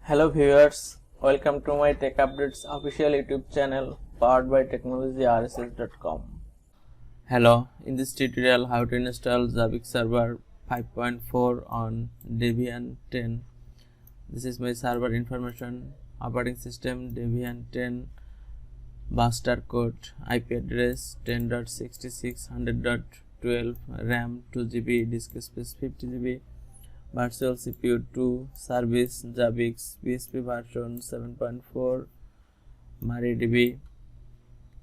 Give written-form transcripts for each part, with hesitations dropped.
Hello viewers, welcome to my Tech Updates official YouTube channel powered by technologyrss.com. Hello, in this tutorial how to install Zabbix Server 5.4 on Debian 10. This is my server information, operating system Debian 10, master code, IP address 10.66.100.12, RAM 2GB, disk space 50GB, virtual CPU 2, service Zabbix, PHP version 7.4, MariaDB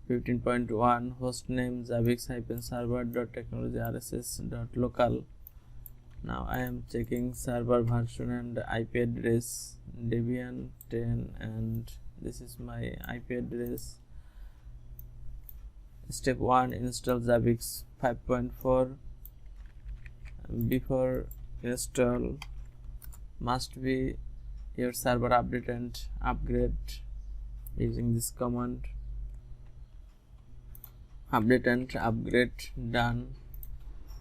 15.1, hostname zabbix-server.technologyrss.local. Now I am checking server version and IP address Debian 10, and this is my IP address. Step 1, install Zabbix 5.4. Before install, must be your server update and upgrade using this command. Update and upgrade done.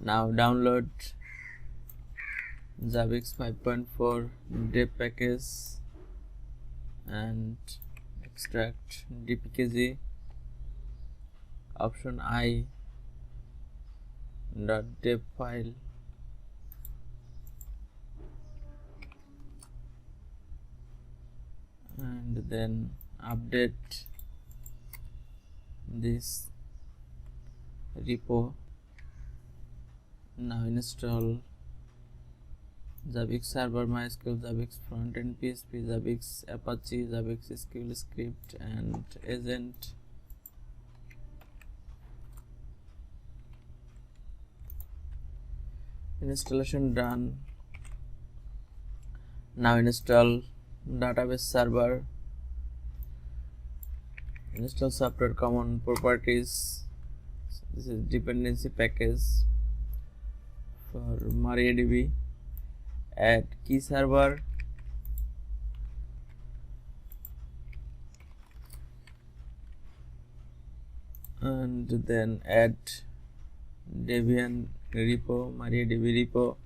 Now download Zabbix 5.4 dev package and extract dpkg. Option I .dev file. And then update this repo. Now install Zabbix Server, MySQL, Zabbix Frontend, PHP, Zabbix Apache, Zabbix SQL Script and Agent. Installation done. Now install database server. Install software common properties. This is dependency package for MariaDB. Add key server. And then add Debian repo, MariaDB repo.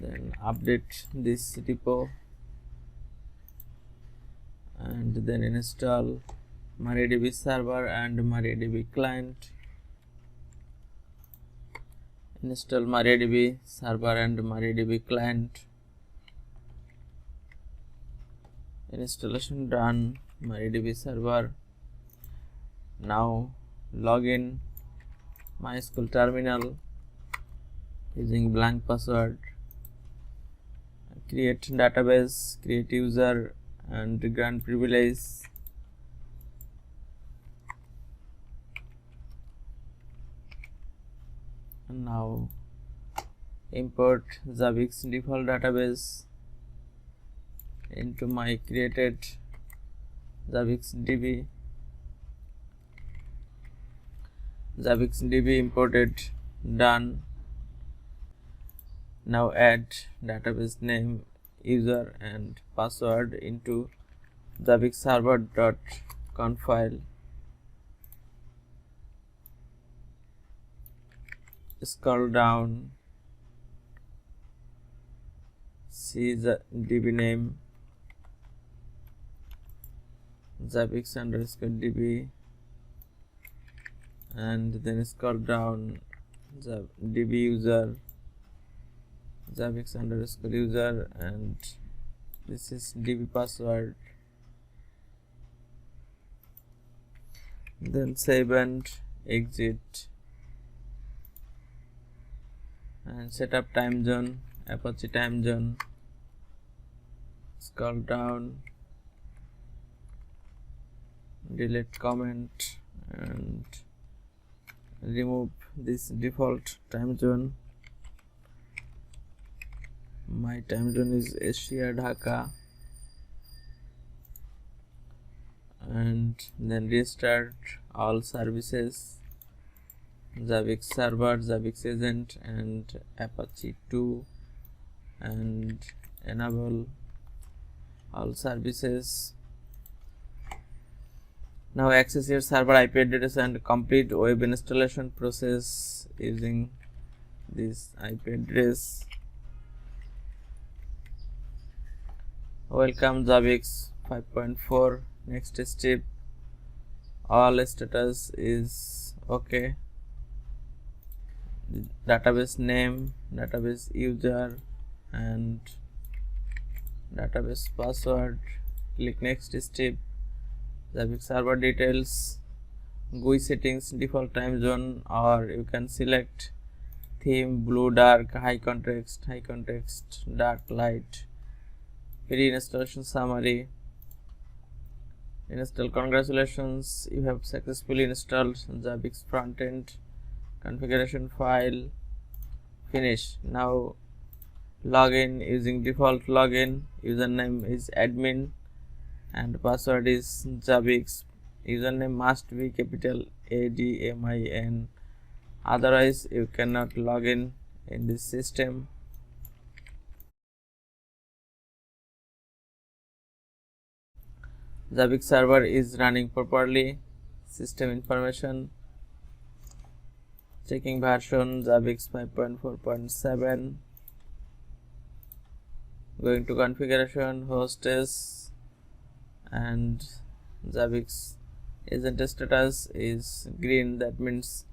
Then update this repo and then install MariaDB server and MariaDB client. Install MariaDB server and MariaDB client. Installation done. MariaDB server. Now login MySQL terminal using blank password. Create database, create user and grant privilege. And now import Zabbix default database into my created Zabbix DB. Zabbix DB imported, done. Now add database name, user and password into Zabbix server.conf file. Scroll down, see the DB name Zabbix_DB, and then scroll down the DB user Zabbix_user, and this is DB password. Then save and exit, and set up time zone, Apache time zone. Scroll down, delete comment and remove this default time zone. My time zone is Asia Dhaka, and then restart all services, Zabbix server, Zabbix agent and Apache 2, and enable all services. Now access your server IP address and complete web installation process using this IP address. Welcome Zabbix 5.4. Next step, all status is okay. Database name, database user and database password. Click next step. Zabbix server details, GUI settings, default time zone, or you can select theme, blue, dark, high contrast, dark, light. Pre-installation summary. Install. Congratulations, you have successfully installed Zabbix frontend. Configuration file. Finish. Now login using default login. Username is admin and password is Zabbix. Username must be capital ADMIN, otherwise you cannot log in this system. Zabbix server is running properly. System information, checking version Zabbix 5.4.7. Going to configuration, hostess, and Zabbix agent status is green, that means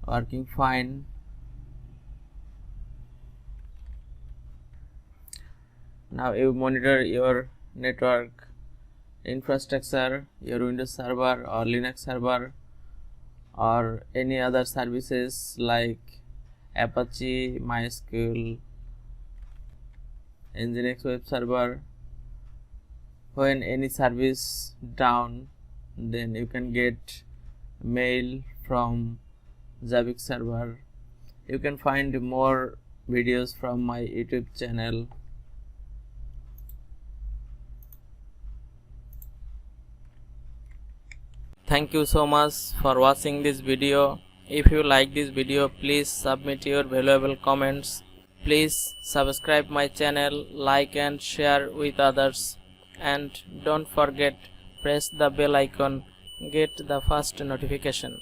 working fine. Now you monitor your network infrastructure, your Windows server or Linux server or any other services like Apache, MySQL, Nginx web server. When any service down, then you can get mail from Zabbix server. You can find more videos from my YouTube channel. Thank you so much for watching this video. If you like this video, please submit your valuable comments. Please subscribe my channel, like and share with others, and don't forget press the bell icon, get the first notification.